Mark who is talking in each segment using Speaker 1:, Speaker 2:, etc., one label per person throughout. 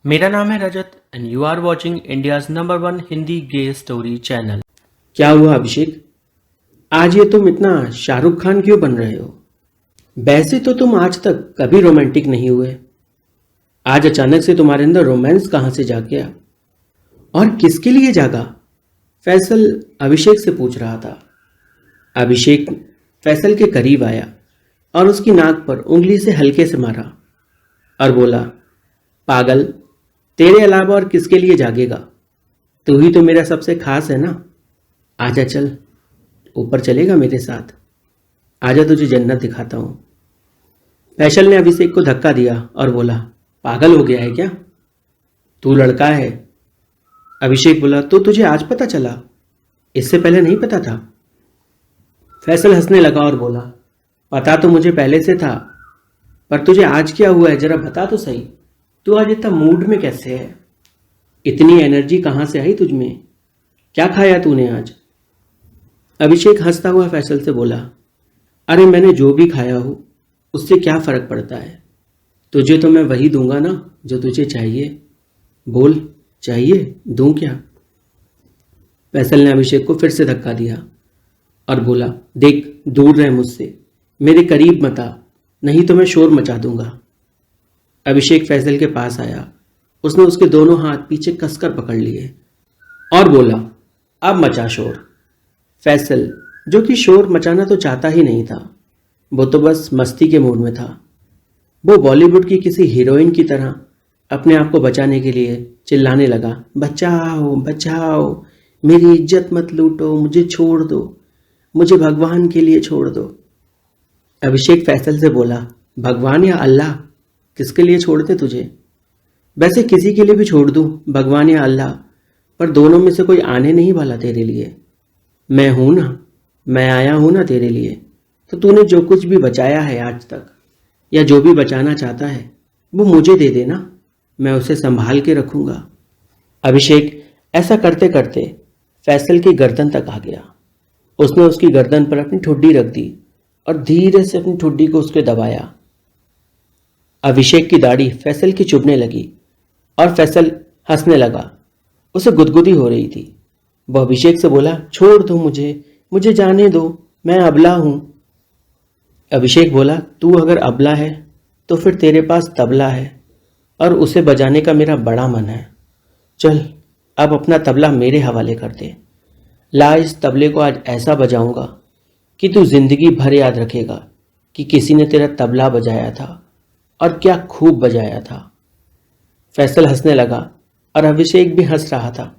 Speaker 1: मेरा नाम है Rajat and you are watching India's number 1 Hindi gay story channel.
Speaker 2: क्या हुआ अभिषेक? आज ये तुम इतना शाहरुख खान क्यों बन रहे हो? वैसे तो तुम आज तक कभी रोमांटिक नहीं हुए। आज अचानक से तुम्हारे अंदर रोमांस कहाँ से जाग गया? और किसके लिए जागा? फैसल अभिषेक से पूछ रहा था। अभिषेक फैसल के करीब आया और उसकी नाक पर उंगली से हल्के से मारा और बोला, पागल, तेरे अलावा और किसके लिए जागेगा? तू ही तो मेरा सबसे खास है ना। आजा, चल ऊपर चलेगा मेरे साथ। आजा, तुझे जन्नत दिखाता हूं। फैसल ने अभिषेक को धक्का दिया और बोला, पागल हो गया है क्या? तू लड़का है। अभिषेक बोला, तो तुझे आज पता चला? इससे पहले नहीं पता था। फैसल हंसने लगा और बोला, पता तो मुझे पहले से था, पर तुझे आज क्या हुआ है जरा बता तो सही। तू आज इतना मूड में कैसे है? इतनी एनर्जी कहाँ से आई तुझ में? क्या खाया तूने आज? अभिषेक हंसता हुआ फैसल से बोला, अरे मैंने जो भी खाया हो उससे क्या फर्क पड़ता है? तुझे तो मैं वही दूंगा ना जो तुझे चाहिए। बोल, चाहिए दूं क्या? फैसल ने अभिषेक को फिर से धक्का दिया और बोला, देख, दूर रह मुझसे, मेरे करीब मत आ, नहीं तो मैं शोर मचा दूंगा। अभिषेक फैसल के पास आया। उसने उसके दोनों हाथ पीछे कसकर पकड़ लिए और बोला, अब मचा शोर। फैसल, जो कि शोर मचाना तो चाहता ही नहीं था, वो तो बस मस्ती के मूड में था। वो बॉलीवुड की किसी हीरोइन की तरह अपने आप को बचाने के लिए चिल्लाने लगा, बचाओ बचाओ, मेरी इज्जत मत लूटो, मुझे छोड़ दो, मुझे भगवान के लिए छोड़ दो। अभिषेक फैसल से बोला, भगवान या अल्लाह, किसके लिए छोड़ दे तुझे? वैसे किसी के लिए भी छोड़ दूं, भगवान या अल्लाह, पर दोनों में से कोई आने नहीं वाला तेरे लिए। मैं हूं ना, मैं आया हूं ना तेरे लिए। तो तूने जो कुछ भी बचाया है आज तक, या जो भी बचाना चाहता है, वो मुझे दे देना, मैं उसे संभाल के रखूंगा। अभिषेक ऐसा करते करते फैसल की गर्दन तक आ गया। उसने उसकी गर्दन पर अपनी ठुड्डी रख दी और धीरे से अपनी ठुड्डी को उसके दबाया। अभिषेक की दाढ़ी फैसल की चुभने लगी और फैसल हंसने लगा। उसे गुदगुदी हो रही थी। वह अभिषेक से बोला, छोड़ दो मुझे, मुझे जाने दो, मैं अबला हूं। अभिषेक बोला, तू अगर अबला है तो फिर तेरे पास तबला है और उसे बजाने का मेरा बड़ा मन है। चल अब अपना तबला मेरे हवाले कर दे। ला, इस तबले को आज ऐसा बजाऊंगा कि तू जिंदगी भर याद रखेगा कि किसी ने तेरा तबला बजाया था और क्या खूब बजाया था। फैसल हंसने लगा और अभिषेक भी हंस रहा था।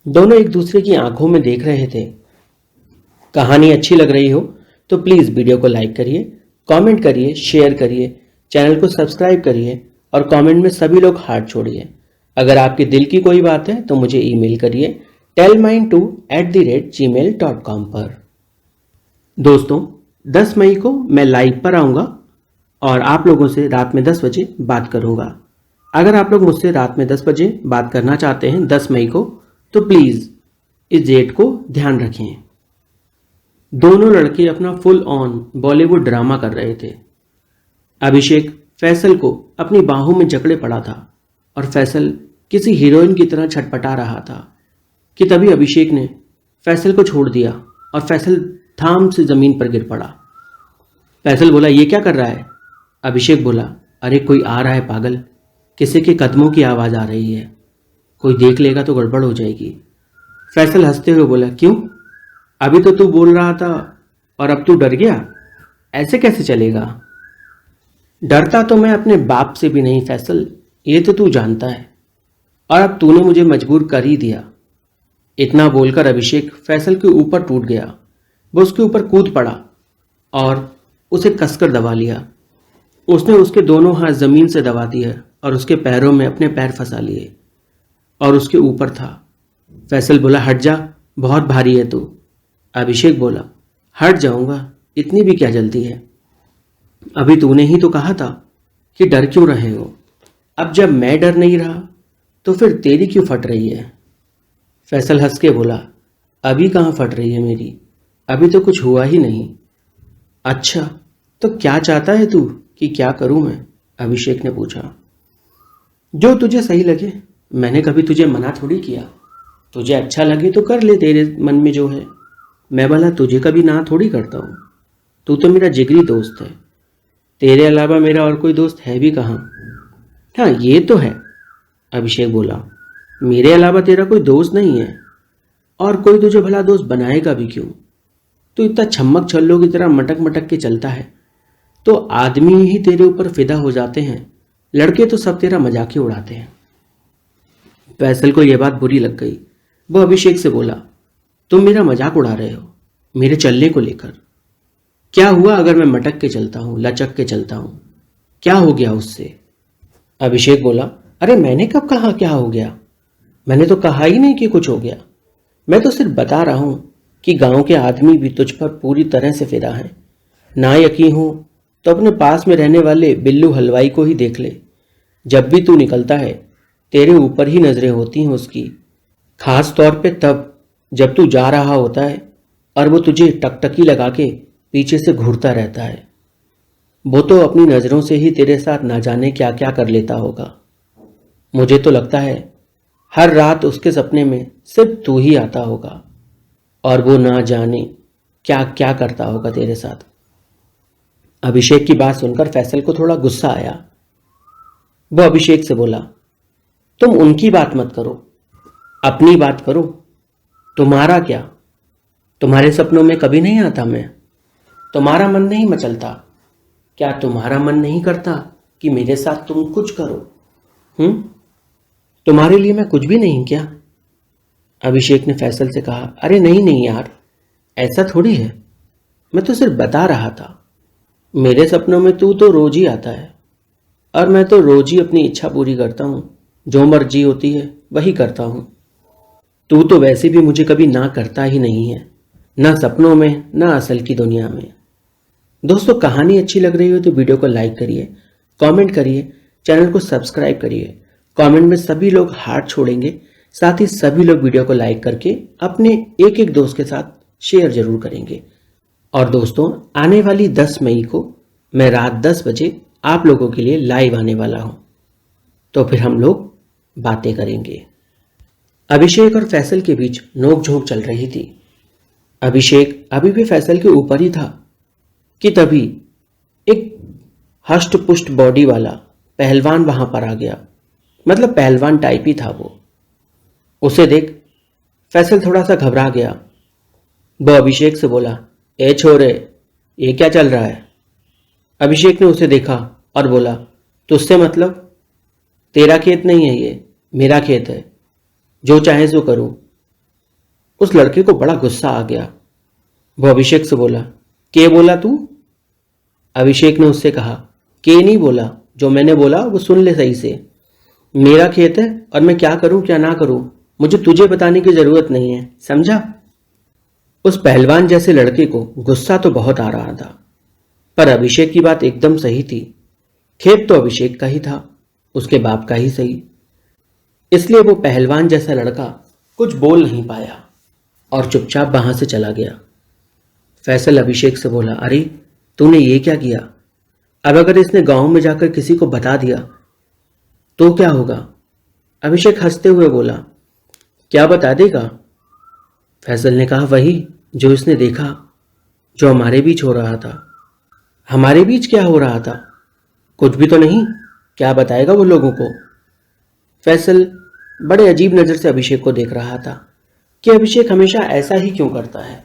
Speaker 2: दोनों एक दूसरे की आंखों में देख रहे थे। कहानी अच्छी लग रही हो तो प्लीज़ वीडियो को लाइक करिए, कमेंट करिए, शेयर करिए, चैनल को सब्सक्राइब करिए और कमेंट में सभी लोग हार्ट छोड़िए। अगर आपके दिल की कोई बात है तो मुझे ईमेल करिए tellmine2@gmail.com पर। दोस्तों, 10 मई को मैं लाइव पर आऊँगा और आप लोगों से रात में 10 बजे बात करूँगा। अगर आप लोग मुझसे रात में 10 बजे बात करना चाहते हैं 10 मई को, तो प्लीज़ इस डेट को ध्यान रखें। दोनों लड़के अपना फुल ऑन बॉलीवुड ड्रामा कर रहे थे। अभिषेक फैसल को अपनी बाहों में जकड़े पड़ा था और फैसल किसी हीरोइन की तरह छटपटा रहा था कि तभी अभिषेक ने फैसल को छोड़ दिया और फैसल थाम से ज़मीन पर गिर पड़ा। फैसल बोला, ये क्या कर रहा है? अभिषेक बोला, अरे कोई आ रहा है पागल, किसी के कदमों की आवाज़ आ रही है, कोई देख लेगा तो गड़बड़ हो जाएगी। फैसल हंसते हुए बोला, क्यों? अभी तो तू बोल रहा था और अब तू डर गया? ऐसे कैसे चलेगा? डरता तो मैं अपने बाप से भी नहीं फैसल, ये तो तू जानता है, और अब तूने मुझे मजबूर कर ही दिया। इतना बोलकर अभिषेक फैसल के ऊपर टूट गया। वो उसके ऊपर कूद पड़ा और उसे कसकर दबा लिया। उसने उसके दोनों हाथ जमीन से दबा दिए और उसके पैरों में अपने पैर फंसा लिए और उसके ऊपर था। फैसल बोला, हट जा, बहुत भारी है तू। अभिषेक बोला, हट जाऊंगा, इतनी भी क्या जल्दी है? अभी तूने ही तो कहा था कि डर क्यों रहे हो। अब जब मैं डर नहीं रहा तो फिर तेरी क्यों फट रही है? फैसल हंस के बोला, अभी कहाँ फट रही है मेरी, अभी तो कुछ हुआ ही नहीं। अच्छा, तो क्या चाहता है तू कि क्या करूं मैं? अभिषेक ने पूछा। जो तुझे सही लगे। मैंने कभी तुझे मना थोड़ी किया। तुझे अच्छा लगे तो कर ले, तेरे मन में जो है। मैं भला तुझे कभी ना थोड़ी करता हूँ। तू तो मेरा जिगरी दोस्त है। तेरे अलावा मेरा और कोई दोस्त है भी कहाँ। हाँ ये तो है, अभिषेक बोला। मेरे अलावा तेरा कोई दोस्त नहीं है, और कोई तुझे भला दोस्त बनाएगा भी क्यों। तू इतना छम्मक छल्लों की तरह मटक मटक के चलता है तो आदमी ही तेरे ऊपर फिदा हो जाते हैं। लड़के तो सब तेरा मजाक ही उड़ाते हैं। फैसल को यह बात बुरी लग गई। वो अभिषेक से बोला, तुम मेरा मजाक उड़ा रहे हो मेरे चलने को लेकर। क्या हुआ अगर मैं मटक के चलता हूं, लचक के चलता हूं? क्या हो गया उससे? अभिषेक बोला, अरे मैंने कब कहा क्या हो गया? मैंने तो कहा ही नहीं कि कुछ हो गया। मैं तो सिर्फ बता रहा हूं कि गांव के आदमी भी तुझ पर पूरी तरह से फिदा हैं। ना यकीन हो तो अपने पास में रहने वाले बिल्लू हलवाई को ही देख ले। जब भी तू निकलता है तेरे ऊपर ही नजरें होती हैं उसकी। खास तौर पे तब जब तू जा रहा होता है और वो तुझे टकटकी लगा के पीछे से घूरता रहता है। वो तो अपनी नजरों से ही तेरे साथ ना जाने क्या क्या कर लेता होगा। मुझे तो लगता है हर रात उसके सपने में सिर्फ तू ही आता होगा, और वो ना जाने क्या क्या करता होगा तेरे साथ। अभिषेक की बात सुनकर फैसल को थोड़ा गुस्सा आया। वो अभिषेक से बोला, तुम उनकी बात मत करो, अपनी बात करो। तुम्हारा क्या? तुम्हारे सपनों में कभी नहीं आता मैं? तुम्हारा मन नहीं मचलता? क्या तुम्हारा मन नहीं करता कि मेरे साथ तुम कुछ करो? तुम्हारे लिए मैं कुछ भी नहीं क्या? अभिषेक ने फैसल से कहा, अरे नहीं नहीं यार, ऐसा थोड़ी है। मैं तो सिर्फ बता रहा था। मेरे सपनों में तू तो रोज ही आता है, और मैं तो रोज ही अपनी इच्छा पूरी करता हूं। जो मर्जी होती है वही करता हूं। तू तो वैसे भी मुझे कभी ना करता ही नहीं है, ना सपनों में ना असल की दुनिया में। दोस्तों, कहानी अच्छी लग रही हो तो वीडियो को लाइक करिए, कमेंट करिए, चैनल को सब्सक्राइब करिए। कमेंट में सभी लोग हार्ट छोड़ेंगे, साथ ही सभी लोग वीडियो को लाइक करके अपने एक एक दोस्त के साथ शेयर जरूर करेंगे। और दोस्तों, आने वाली 10 मई को मैं रात 10 बजे आप लोगों के लिए लाइव आने वाला हूं, तो फिर हम लोग बातें करेंगे। अभिषेक और फैसल के बीच नोकझोंक चल रही थी। अभिषेक अभी भी फैसल के ऊपर ही था कि तभी एक हष्ट पुष्ट बॉडी वाला पहलवान वहां पर आ गया। मतलब पहलवान टाइप ही था वो। उसे देख फैसल थोड़ा सा घबरा गया। वो अभिषेक से बोला, ए छोरे, ये क्या चल रहा है? अभिषेक ने उसे देखा और बोला, तुझसे मतलब? तेरा खेत नहीं है ये, मेरा खेत है, जो चाहे सो करूं। उस लड़के को बड़ा गुस्सा आ गया। वो अभिषेक से बोला, के बोला तू? अभिषेक ने उससे कहा, के नहीं बोला, जो मैंने बोला वो सुन ले सही से। मेरा खेत है और मैं क्या करूं क्या ना करूं मुझे तुझे बताने की जरूरत नहीं है, समझा? उस पहलवान जैसे लड़के को गुस्सा तो बहुत आ रहा था, पर अभिषेक की बात एकदम सही थी। खेत तो अभिषेक का ही था, उसके बाप का ही सही। इसलिए वो पहलवान जैसा लड़का कुछ बोल नहीं पाया और चुपचाप वहां से चला गया। फैसल अभिषेक से बोला, अरे तूने ये क्या किया? अब अगर इसने गांव में जाकर किसी को बता दिया तो क्या होगा? अभिषेक हंसते हुए बोला, क्या बता देगा? फैसल ने कहा, वही जो इसने देखा, जो हमारे बीच हो रहा था। हमारे बीच क्या हो रहा था? कुछ भी तो नहीं, क्या बताएगा वो लोगों को? फैसल बड़े अजीब नजर से अभिषेक को देख रहा था कि अभिषेक हमेशा ऐसा ही क्यों करता है।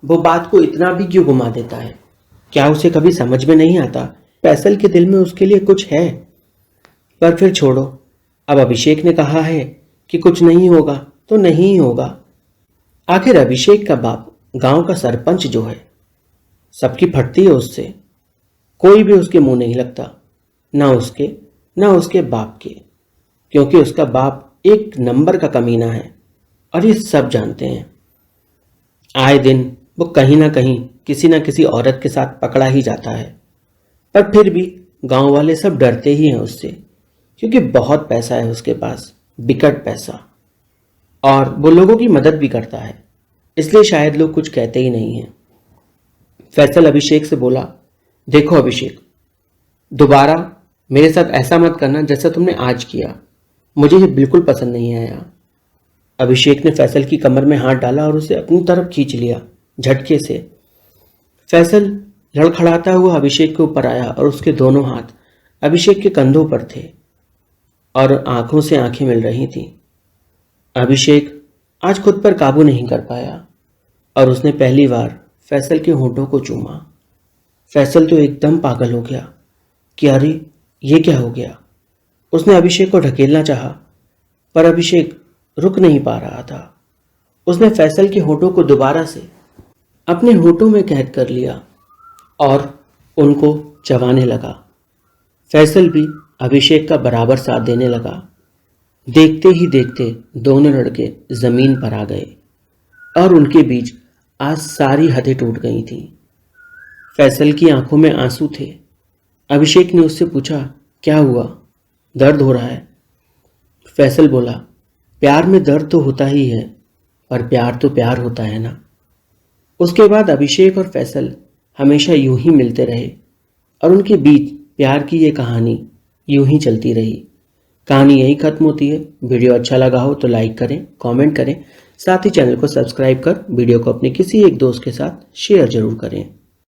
Speaker 2: वो बात को इतना भी क्यों घुमा देता है? क्या उसे कभी समझ में नहीं आता फैसल के दिल में उसके लिए कुछ है? पर फिर छोड़ो, अब अभिषेक ने कहा है कि कुछ नहीं होगा तो नहीं होगा। आखिर अभिषेक का बाप गांव का सरपंच जो है, सबकी फटती है उससे। कोई भी उसके मुंह नहीं लगता, ना उसके बाप के, क्योंकि उसका बाप एक नंबर का कमीना है और ये सब जानते हैं। आए दिन वो कहीं ना कहीं किसी ना किसी औरत के साथ पकड़ा ही जाता है, पर फिर भी गांव वाले सब डरते ही हैं उससे, क्योंकि बहुत पैसा है उसके पास, बिकट पैसा, और वो लोगों की मदद भी करता है। इसलिए शायद लोग कुछ कहते ही नहीं हैं। फैसल अभिषेक से बोला, देखो अभिषेक, दोबारा मेरे साथ ऐसा मत करना जैसा तुमने आज किया। मुझे ये बिल्कुल पसंद नहीं आया। अभिषेक ने फैसल की कमर में हाथ डाला और उसे अपनी तरफ खींच लिया झटके से। फैसल लड़खड़ाता हुआ अभिषेक के ऊपर आया और उसके दोनों हाथ अभिषेक के कंधों पर थे और आंखों से आंखें मिल रही थीं। अभिषेक आज खुद पर काबू नहीं कर पाया और उसने पहली बार फैसल के होंठों को चूमा। फैसल तो एकदम पागल हो गया कि अरे ये क्या हो गया। उसने अभिषेक को ढकेलना चाहा पर अभिषेक रुक नहीं पा रहा था। उसने फैसल के होंठों को दोबारा से अपने होंठों में कैद कर लिया और उनको चबाने लगा। फैसल भी अभिषेक का बराबर साथ देने लगा। देखते ही देखते दोनों लड़के जमीन पर आ गए और उनके बीच आज सारी हदें टूट गई थीं। फैसल की आंखों में आंसू थे। अभिषेक ने उससे पूछा, क्या हुआ, दर्द हो रहा है? फैसल बोला, प्यार में दर्द तो होता ही है पर प्यार तो प्यार होता है ना। उसके बाद अभिषेक और फैसल हमेशा यूं ही मिलते रहे और उनके बीच प्यार की ये कहानी यूं ही चलती रही। कहानी यही खत्म होती है। वीडियो अच्छा लगा हो तो लाइक करें, कमेंट करें, साथ ही चैनल को सब्सक्राइब कर वीडियो को अपने किसी एक दोस्त के साथ शेयर जरूर करें।